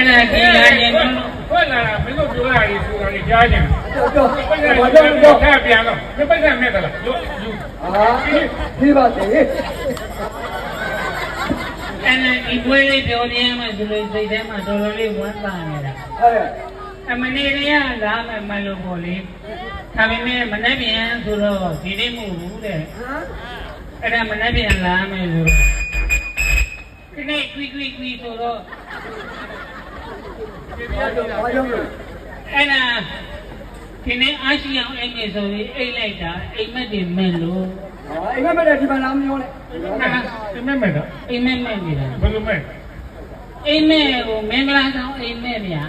ဒါဒီလာရင်တော့ဟုတ်လားမင်းတို့ပြောရည်ဆိုတာကြီးကြားကြတယ်ကြောက်ထားပြန်တော့မပိုက်နဲ့မဲ့သလားယူဒီပါသေးအဲ့ဒီပွဲလေးပြောပြမှဆိုလို့စိတ်ထဲမှာတော်တော်လေးဝမ်းသာနေတာဟုတ်အမနေရလာမယ်မလို့ပေါ့လေဒါပေမဲ့မနှက်ပြန်ဆိုတော့ဒီနေ့မဟုတ်ဘူးတဲ့အဲ့ဒါမနှက်ပြန်လာမယ်ဆိုတော့ဒီနေ့ကွီဆိုတော့အဲ့ဒါဒီနေ့အားရှိအောင်အိမ်နေဆိုပြီးအိတ်လိုက်တာအိမ်မက်တွေမဲ့လို့အိမ်မက်တဲ့ဒီမှာလာမပြောနဲ့အိမ်မက်မဲ့တော့အိမ်မက်မဲ့နေတာဘယ်လိုမဲ့အိမ်မက်ကိုမင်္ဂလာဆောင်အိမ်မက်ဗျာ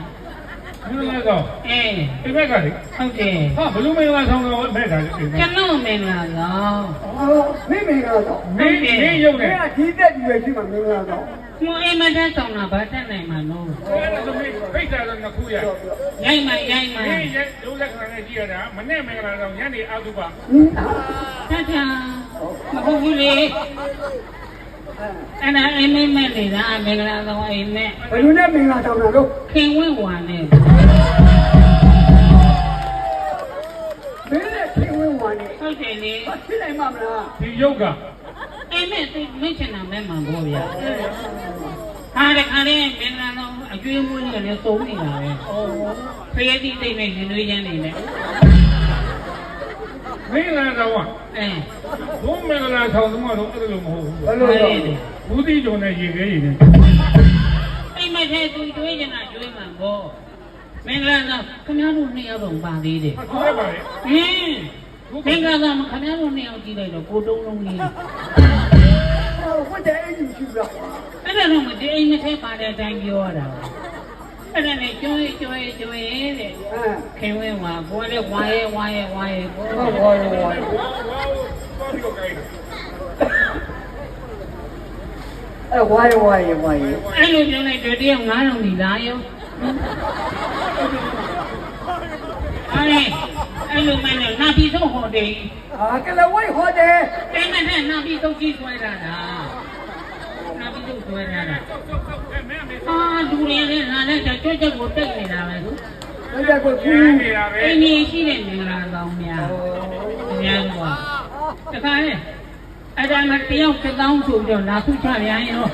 မင်္ဂလာဆောင်အိမ်မက်ကလေဟုတ်တယ်ဟာဘယ်လိုမင်္ဂလာဆောင်တော့မဲ့တာလေကျွန်တော်မင်္ဂလာဆောင်မင်္ဂလာဆောင်မင်းရုပ်နဲ့ဒီတက်ဒီပဲရှိမှမင်္ဂလာဆောင်မအိမ်မက်တဲ့ဆောင်တာဘာတက်နိုင်မှာလို့အဲ့ဒါဆိုဖိတ်တာတော့နှစ်ခုရရိုက်မှရုပ်လက်ခံနဲ့ကြည့်ရတာမနဲ့မင်္ဂလာဆောင်ညနေအာသုဘချာမဟုတ်ဘူးလေအဲ့ဒါအိမ်မက်နေတာမင်္ဂလာဆောင်အိမ်မက်ဘယ်လိုနဲ့မင်္ဂလာဆောင်တာလို့ခင်ဝင်းဝါနဲ့မင်းနဲ့ခင်ဝင်းဝါနဲ့ဟုတ်တယ်လေဖြစ်နိုင်မှာမလားဒီရုပ်ကအိမ်မက်သိမင်းချင်တာမဲ့မှာပေါ့ဗျာဟာတခါလေးမင်္ဂလာဆောင်အကျွေးမွေးနေတယ်သုံးနေတာပဲဖရဲတိတိတ်နဲ့ရှင်သွေးချမ်းနေတယ်မင်္ဂလာဆောင်ဘုံမင်္ဂလာဆောင်တော့အဲ့လိုမဟုတ်ဘူးဘယ်လိုလဲဘူးတိကျုံနဲ့ရေခဲရေနဲ့အိမ်မက်ထဲသူကျွေးချင်တာကျွေးမှာပေါ့မင်္ဂလာဆောင်ခင်ဗျားတို့နှစ်ယောက်တော့ပါသေးတယ်ဟုတ်ပါလေမင်္ဂလာဆောင်ခင်ဗျားတို့နှစ်ယောက်ကြည့်လိုက်တော့ကိုတုံးလုံးလေးဟုတ်တယ်အဲ့ဒီရှိလားအဲ့ဒါတော့မဒီအိမ်မက်ထဲပါတဲ့အတိုင်းပြောရတာအဲ့ဒါနဲ့ကျွေးတဲ့ခင်ဝင်းဝါဘောလည်းဝါရဲဘောဝါရဲအဲ့လိုပြောလိုက်တော့တယောက်9000ဒီလားယောအဲ့လိုမှလည်းနာပြီးဆုံးဟောတယ်ကလဝိုက်ဟောတယ်အဲ့နဲ့နာပြီးဆုံးကြီးဆွဲတာနာပြီးဆုံးဆွဲတာလူတွေလည်းလာတဲ့ကြွကြကိုတိတ်နေတာပဲသူကြွကိုကျူးနေတာပဲအင်းကြီးရှိတဲ့မင်္ဂလာဆောင်များများတော့တခါလေအဲ့ဒါမှတယောက်1000ဆိုပြီးတော့လာခုချပြန်ရော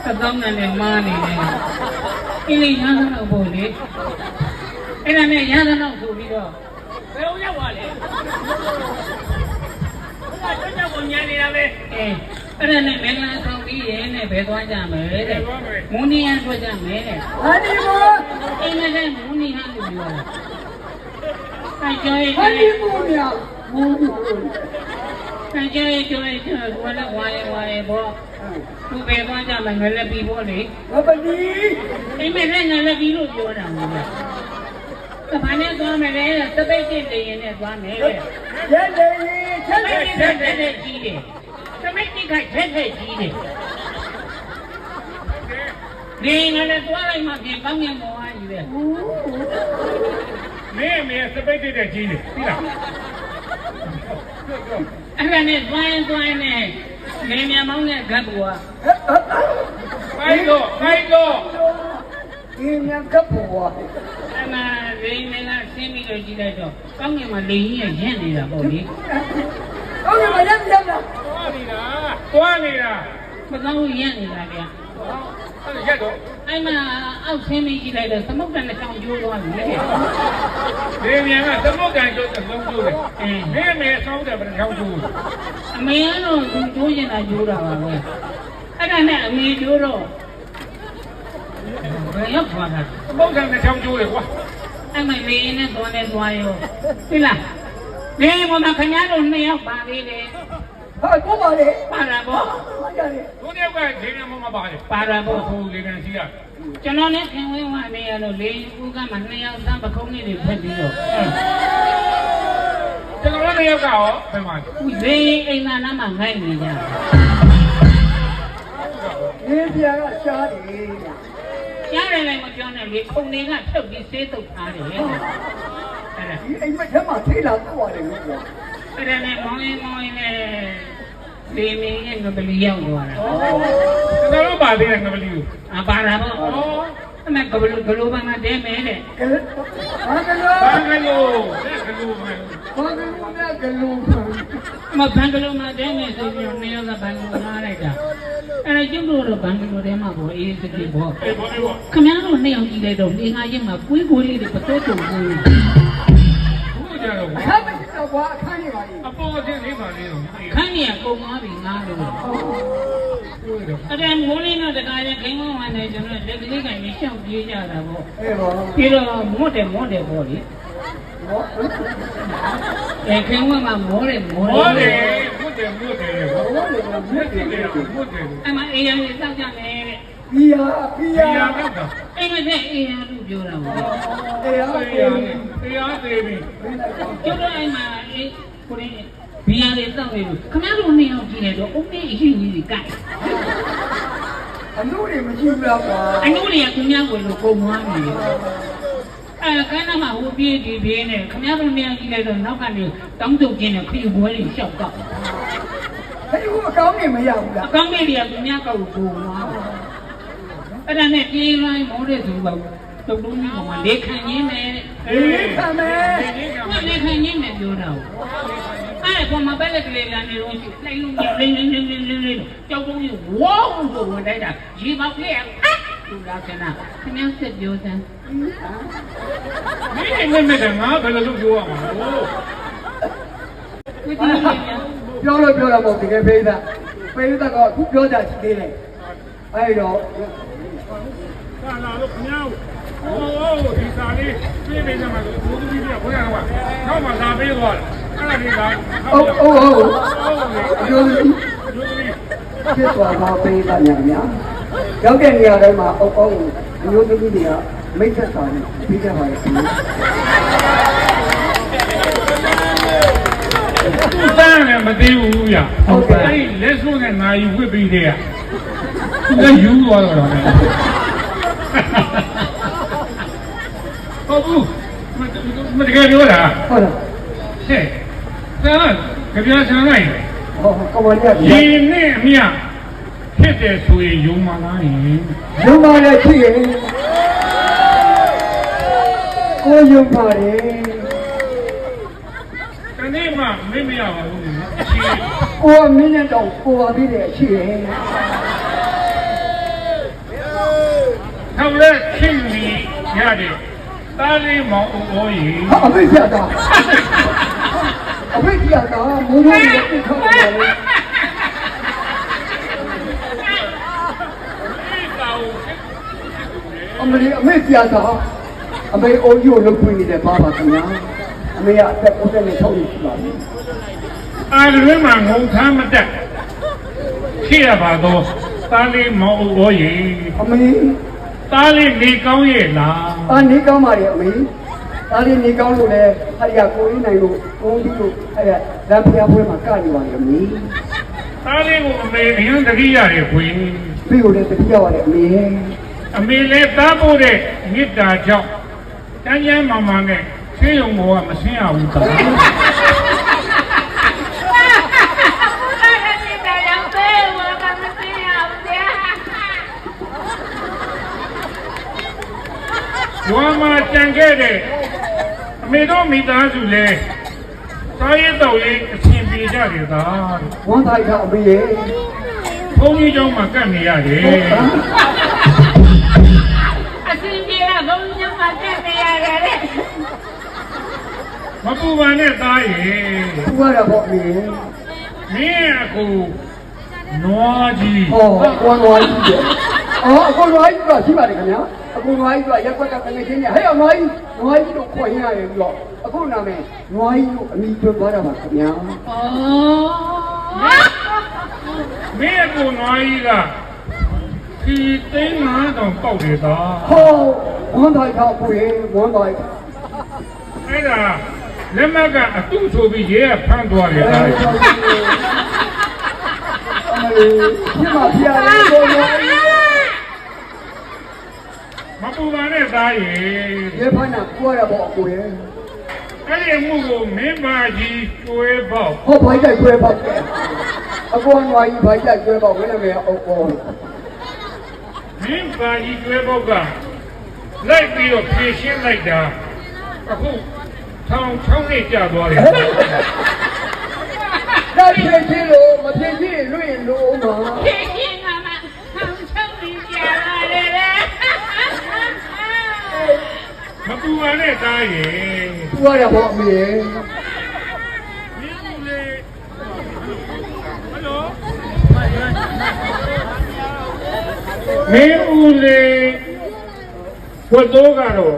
1000နဲ့မားနေတယ်အင်းလေးရမ်းတော့ဖို့လေအဲ့ဒါနဲ့ရမ်းတော့ဆိုပြီးတော့ဘယ်လိုရောက်ပါလဲကျွတ်ကိုညံနေတာပဲအဲ့ဒါနဲ့မင်္ဂလာဆောင်ပြီးရဲနဲ့ဘယ်သွားကြမလဲတဲ့မုန်းနီးရန်ထွက်ကြမယ်တဲ့ဟာဒီမို့အိမ်နဲ့မုန်းနီးဟန်လို့ပြောတာအဲ့ကျော်ဟာဒီမို့မြောက်မုန်းနီးအဲ့ကျော်ကိုလည်းဝါရဲဘောသူဘယ်သွားကြမလဲငလက်ပြီးဘောလေမပလီအိမ်နဲ့ငလက်ပြီးလို့ပြောတာမဟုတ်လားတပန်းနဲ့သွားမယ်လေသပိတ်ကျင့်နေရင်နဲ့သွားမယ်တဲ့ရဲလေချက်တဲ့ကြီးတယ်သမီးတိခိုက်ထဲကြီးတယ်ဒီငါလည်းသွားလိုက်မှပြင်ကောင်းငင်ပေါ်အားကြီးပဲမင်းစပိတ်တဲ့ကြီးတယ်သိလားအဲ့ဒါနဲ့သွားရင်နဲ့နေမြန်မောင်းတဲ့ဂတ်ဘူကခိုင်းတော့ဒီမြန်ကပ်ဘူကအဲ့မှာလေနေကဆင်းပြီးတော့ကြည့်လိုက်တော့ကောင်းငင်မှာလေကြီးရင့်နေတာပေါ့လေကောင်းငင်မှာရင့်နေတာသွားနေတာ မကောင်းရင့်နေတာဗျာရက်တော့အဲ့မှာအောက်ဆင်းပြီးကြည့်လိုက်တော့သမုတ်တန်နဲ့ချောင်းကျိုးသွားပြီလေမြန်ကသမုတ်တန်ကျိုးလုံးကျိုးတယ်မင်းဆောင်းတယ်ဘယ်ချောင်းကျိုးအမေကတော့သူကျိုးရင်တာကျိုးတာပါပဲအဲ့ဒါနဲ့အမေကျိုးတော့ဘယ်ရောက်သွားတာသမုတ်တန်နဲ့ချောင်းကျိုးတယ်ကွာအဲ့မှာလေနဲ့သွားရောသိလားလေဘောမှာခင်ဗျားတို့2ယောက်ပါသေးတယ်ဟာကိုပါလေပါတာပေါ့ဟုတ်ကြတယ်ဘုန်းကြီးကဒီနေ့မှမပါလေပါတာပေါ့ဟိုလေကန်စီကကျွန်တော်နဲ့ခင်ဝင်းဝနေရတော့လေဦးကမှ2ယောက်သားပခုံးလေးတွေဖက်ပြီးတော့ကျွန်တော်2ယောက်ကရောဘယ်မှာလေအိမ်သားနားမှာငိုက်နေကြဒီပြာကရှားတယ်ရှားတယ်လည်းမပြောနဲ့လေခုံတွေကဖြုတ်ပြီးဆေးတုပ်ထားတယ်အဲ့ဒါဒီအိမ်မက်ထဲမှာထိလာတော့ရတယ်လို့ပြောအဲ့ဒါနဲ့မောင်းရင်နဲ့ လေမင်းရဲ့ငပလီရောက်သွားတာ ကျွန်တော်တို့ပါသေးတယ်ငပလီကို အပါတာပေါ့အမေကဘလိုဘာငါတဲမဲတဲ့ ကလေးဘာကလေး ဘာကလို့တဲ့ကလို့မယ် ဘာကလေးနဲ့ကလေး မဘန်ကလိုမှာတဲမဲဆိုပြီးနေရောကဘန်ကလိုလာလိုက်တာအဲ့ဒါကျုပ်တို့တော့ဘန်ကလိုတဲမှာပေါ့အေးစကိပေါ့ အေးဘောအေးဘော ခင်ဗျားတို့နှစ်ယောက်ကြည့်လိုက်တော့နေငါရင်မှာကွေးကွေးလေးတွေပတော့တုံဘူး ဘူးကြတော့ အခါမရှိတော့ဘာအခါနေပါလေ အပေါ်အချင်းလေးပါလေးတော့ ခန်းကြီးကကုန်သွားပြီငါတို့အဲ့ဒါမိုးလေးတော့တခါရင်ခင်ဗျားဝင်နေကျွန်တော်လက်ကလေးကကြီးရှောက်ပြေးကြတာပေါ့ အေးပါ ပြီးတော့မော့တယ်ပေါ့လေ ဟော ခင်ဗျားကမောတယ် မောတယ်မှုတယ်မှုတယ်ဘော ဟောလေကမြစ်တယ် မှုတယ် အမအေးရလေးတောက်ကြမယ်တဲ့ ဘီယာဘီယာ တရားတော့တာ အိမ်မက်အေးရလို့ပြောတာပေါ့ အေးဟာအေး တရားသေးပြီ ကျတော့အိမ်မှာအေးကိုရင်းဘီယာလေးတောက်နေလို့ခင်ဗျားတို့နှစ်ယောက်ကြည့်လိုက်တော့အုံးလေးအရှိကြီးကြီးကတ် အလို့တွေမရှိဘူးလားကွာ အနုတွေကခင်ဗျားကိုလို့ပုံမွားနေတယ်ကန်းနာမှာဟိုပြေးဒီပြေးနေခင်ဗျားတို့နှစ်ယောက်ကြည့်လိုက်တော့နောက်ကနေတောင်းတုတ်ကျင်းနဲ့ခရီးပွဲလေးလျှောက်တော့ အဲ့ဒီကအကောင်းနေမရဘူးလား အကောင်းလေးတွေကခင်ဗျားကောက်ကိုပုံမွားအဲ့ဒါနဲ့ပြေးလိုက်မောတဲ့သူကတုတ်တုံးကြီးကမှလေခံရင်းနဲ့ ဒီလေးခံမယ် လေခံရင်းနဲ့ပြောတာအဲ့ဒါကမှပဲလေကလေးလာနေတော့လိုက်လို့လေးကြောက်တုံးကြီးဝေါးဆိုဝင်တိုက်တာရေပေါက်လေးကသူလာကနာခင်ဗျားဆက်ပြောစမ်း မင်းနဲ့နဲ့ငါဘယ်လိုလုပ်ပြောရမှာလဲ ကိုကြည့်နေရ ပြောလို့ပြောတာမဟုတ်တကယ်ဖေးသားဖေးသားကခုပြောကြရှိသေးတယ်အဲ့တော့ ကာလာလို့ခင်ဗျားဟိုဒီစာလေးပြေးနေကြမှာလို့ဘုသူကြီးကဘုရားကနောက်မှလာပေးသွားတယ်အဲ့ဒါလေးက ဟုတ်ဟုတ်ဟုတ် ဟုတ်တယ် ပြောလို့ဖြစ်သွားတာဖေးသားညာများရောက်တဲ့နေရာတိုင်းမှာအုပ်အုပ်အမျိုးသမီးတွေကမိတ်ဆက်ဆောင်ပြီးကြပါလေခင်ဗျာ တန်းလည်းမသိဘူးဗျအဲ့ဒီလက်စွပ်နဲ့နာယူဝစ်ပြီးတဲ့ကသူကယူသွားတော့တယ်ဟုတ်ဘူးမတကယ်ပြောတာ ဟုတ်လား ဟဲ့ဆရာကကြပြဆန်းလိုက် ဟောကမလေးက ရင်းနဲ့အမြဖြစ်တယ်ဆိုရင်ယုံမှလားယင် ရုံပါလေဖြစ်ရင်ကိုရုံပါတယ် တနေ့မှမင်းမရပါဘူးနော်အရှိ ကိုမင်းနဲ့တော့ကိုပါပြီးတယ်ရှိရင် ထောက်လက်ချင်းပြီးရတယ်တားလေးမောင်အိုးကြီး အမေပြတာအမေပြတာမိုးမိုးလေးကိုထောက်တယ် အမေအမေပြတာအမေအိုးကြီးကိုလုပ်ခွင့်နေတဲ့ပါပါခင်ဗျာအမေကအသက်90နဲ့60ရှိပါပြီ အားရင်းမှာငုံခမ်းမတက်ရှိရပါတော့တားလေးမောင်အိုးကြီး အမေ တားလေးနေကောင်းရဲ့လား နေကောင်းပါရဲ့အမေဒါလေးနေကောင်းလို့လည်းအဲ့ဒီကကိုရင်းနိုင်လို့ကိုကြီးလို့အဲ့ဒါလမ်းဖျားပွဲမှာကနေပါလေအမေ တားလေးကိုအမေအရင်တတိရတယ်ခွေ ပြီးကိုလည်းတတိယပါလေအမေ အမေလည်းတားဖို့တဲ့မေတ္တာကြောင့်တန်းကျမ်းမာမာနဲ့ဆင်းရုံဘောကမဆင်းရဘူးတာဝါမကြံခဲ့တဲ့အမေတို့မိသားစုလဲစားရတော့လေးအရှင်ပြေကြတယ်သာ ဝမ်းသားရအမေရဲ့ ဘုန်းကြီးကျောင်းမှာကပ်နေရတယ် အစင်ကြီးကဘုံညမှာတက်နေရတယ်တဲ့ မပူပါနဲ့သားရေ သူရတာပေါ့အမေ မင်းအခုနွားကြီး ဟောကွန်တော်ကြီးရဲ့အကွန်တော်ကြီးကရှိပါတယ်ခင်ဗျာအကွန်တော်ကြီးကရက်ွက်ကတကယ်ချင်းနဲ့ဟဲ့နွားကြီးတို့ခွင့်ရတယ်ပြီးတော့အခုနာမည်နွားကြီးတို့အမိကျွတ်သွားတာပါခင်ဗျာ ဩ မင်းအခုနွားကြီးကဒီသိန်း9တောင်ပေါက်တယ်သာ ဟောဝမ်းသားရကိုရေဝမ်းသား အဲ့ဒါလက်မကအတုဆိုပြီးရဲကဖမ်းသွားတယ်သား အမေဒီမှာဖျားလေးကိုရေ မပူပါနဲ့သားရေ ရေဖမ်းတာကိုရပေါ့ကိုရေ အဲ့ဒီအမှုကိုမင်းပါကြီးကျွေးပေါ့ ဟောဘိုင်းကြိုက်ကျွဲပေါ့အ ကိုနွားကြီးဘာကြကျွဲပေါ့ဘယ်နဲ့မဲအုပ်ပေါ် မင်းပါကြီးကျွဲပေါက်ကလိုက်ပြီးတော့ဖြည့်ရှင်းလိုက်တာအခုထောင်ချောင်းနဲ့ကြာသွားတယ် ဒါဖြည့်ချင်းလို့မဖြည့်ချင်းလွင့်လို့မှာ ဖြည့်ရှင်းကမှဆောင်းချုပ်ပြီးကြာလာတယ်လေ မပူပါနဲ့တားရဲ့ သူရတာပေါ့အမေ မင်းဦးလေးဟယ်လိုမင်းဦးလေးဘုသောကတော့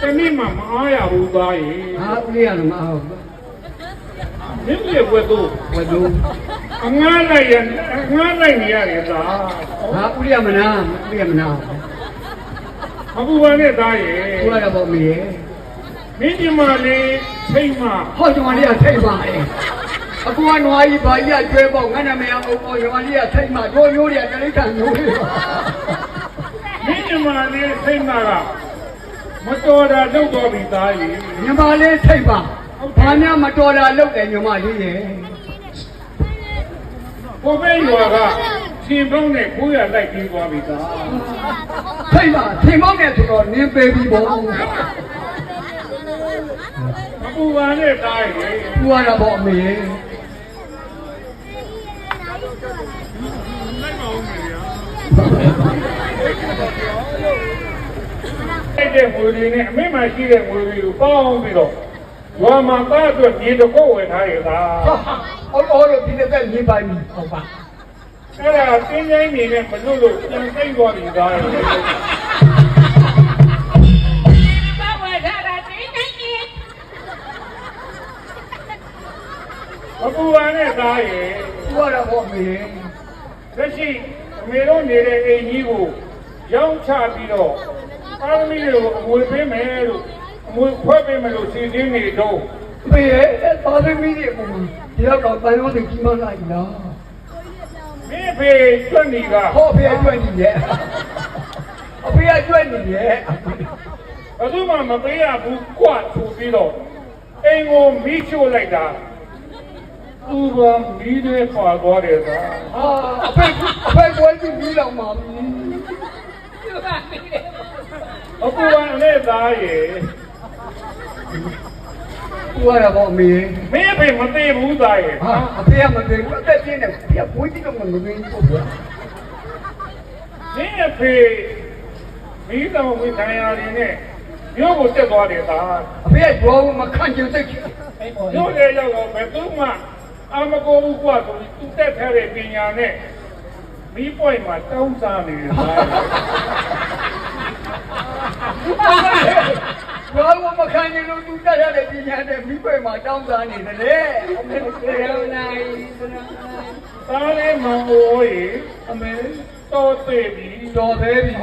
တနည်းမှမအားရဘူးသားရဲ့ ဟာဦးလေးကတော့မအောင် မင်းရဲ့ဘုသော ဝတ်လို့ အငားလိုက်ရအငားလိုက်နေရတယ်သား ဟာဦးလေးကမနာဦးလေးကမနာ မပူပါနဲ့သားရဲ့ သူရတာပေါ့အမေ မင်းဒီမလေးထိတ်မှ ဟောကျွန်မလေးကထိတ်ပါလေအကူကနွားကြီးဘာကြီးကကျွဲပေါ့ငါနာမည်အုပ်ပေါ်ကျွန်မလေးကထိတ်မှတို့ရိုးတွေကတိတ်ထန်ရိုးတွေ မင်းဒီမလေးထိတ်မှကမတော်တာလုပ်တော်ပြီသားရဲ့ ညီမလေးထိတ်ပါဘာများမတော်တာလုပ်တယ်ညီမလေးရဲ့ ဘုမဲရွာကရှင်ပေါင်းနဲ့ကိုရလိုက်ပြီးသွားပြီသား ထိတ်ပါထင်မောင်းနေဆိုတော့နင်းပေးပြီးပေါ့ မပူပါနဲ့သားရဲ့ သူရတာပေါ့အမေ လိုက်ပါဦးမေရအဲ့ဒီငွေတွေနဲ့အမေမှရှိတဲ့ငွေတွေကိုပေါင်းပြီးတော့ရွာမှာသားအတွက်မြေတစ်ခုဝင်ထားရသား အော်လို့ဒီနေ့ပဲမြင်ပါပြီဟုတ်ပါ အဲ့ဒါတင်းကျိုင်းနေနဲ့မလွတ်လို့ပြန်သိမ့်သွားပြီသားရဲ့ ဘာဝဒါရာတင်းနေနေ မပူပါနဲ့သားရဲ့ သူရတာပေါ့အမေ လက်ရှိအမေတို့နေတဲ့အိမ်ကြီးကိုရောင်းချပြီးတော့အားသမီးတွေကိုအမွေပေးမယ်လို့အမွေခွဲပေးမယ်လို့စီစဉ်နေတော့ အမေရဲ့သားသမီးတွေပုံမှာဒီတော့တန်ရုံးတွေကြီးမလာဘူးလား မင်းဖေကျွတ်နေက ဟောဖေကျွတ်နေရဲ့အဖေကကျွတ်နေရဲ့ ဘယ်သူမှမပေးရဘူးကွာဆိုပြီးတော့အိမ်ကိုမီးချို့လိုက်တာသူကမီးတွေပါသွားတယ်သာ ဟာအဖေကွဲကြည့်ပြီးတော့မှာပြီ သူကမီးတယ် အခုကလည်းသားရဲ့ သူရတာပေါ့အမေ မင်းဖေမသေးဘူးသားရဲ့ ဟာအဖေကမသိဘူးအသက်ပြင်းတယ်ပြပွေးကြည့်တော့မသိဘူးပေါ့ မင်းအဖေမီးတော်ဝင်ခံရတယ်နဲ့မြို့ကိုတက်သွားတယ်သား အဖေကကြောမခန့်ကျင်စိတ်ချ အဲ့ပေါ် မြို့လေရောက်တော့ဘယ်သူမှအာမကိုဘူးကွာဆိုပြီးသူတက်ထားတဲ့ပညာနဲ့မီးပွိုင်မှာတောင်းစားနေတယ်သား ကြောမခန့်ကျင်လို့သူတက်ရတဲ့ပညာနဲ့မိခွေမှာတောင်းစားနေတယ်လေအမေရောနိုင် သားလေးမောင်အိုးရေ အမေ တော်သေးပြီ တော်သေးပြီ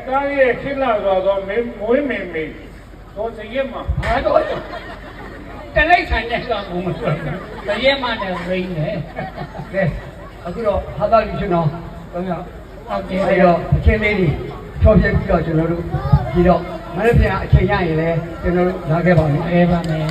သားရဲ့ခင်းလာတော့မင်းမွေးမင်းမေတော့စရက်မှာ ဟာတော့ တလိတ်ဆိုင်တဲ့ကောင်မလို့တရက်မှနဲ့ရင်းနေ ကဲအခုတော့ဟာသာလူရှင်တော်တော့ရ ဟုတ်တယ် အဲ့တော့အချင်းလေးတွေချောပြပြီးတော့ကျွန်တော်တို့ဒီတော့မနေ့ပြန်အချိန်ရရင်လည်းကျွန်တော်တို့လာခဲ့ပါမယ် အဲပါမယ်